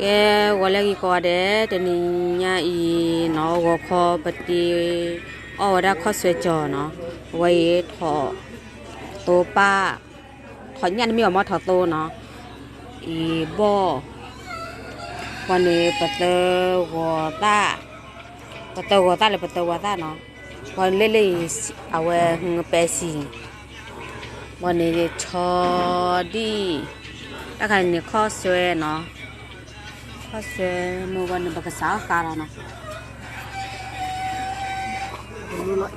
แกว่าแล้วอีกอเด้ตอนนี้เนี่ยอีเนาะก็ขอปฏิอ๋อได้ข้อสวยจอเนาะไว้ถอโตป้าถอนยันมีออกมาถอโตเนาะอีบ่วันนี้ปะเตอวอตาปะเตอวอตาเลยปะเตอวอตาเนาะวันเล่ๆเอาไว้หึงเปซีวันนี้ชอดีแล้วกันนี่ข้อสวยเนาะPasal mau warna pakai sakar na. Dulu lah,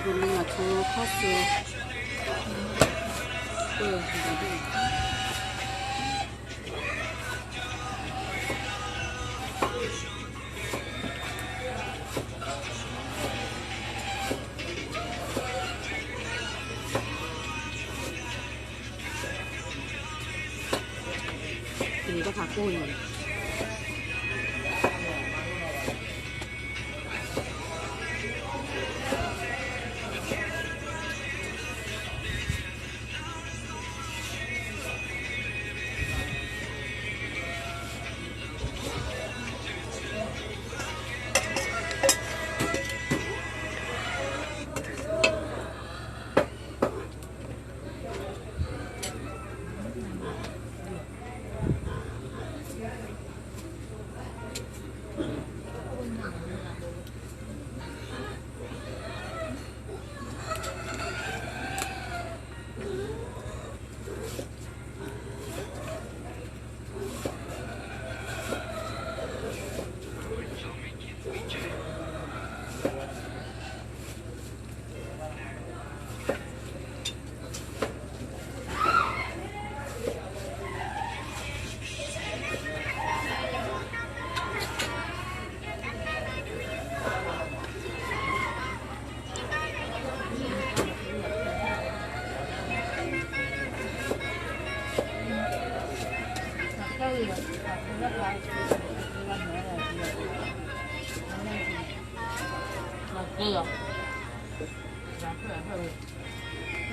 dulu ngaco pasal. Iniก็ผักกุ้งเลย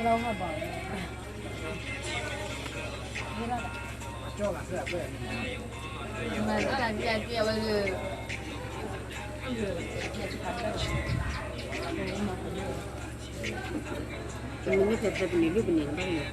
เราค่ะบ่อยนี่เราโจ้กับเสื้อเพื่อนมันอะไรที่เกี่ยวกับมันไม่เสร็จแต่เป็นรูปเป็นอย่างไรบ้างเนี่ย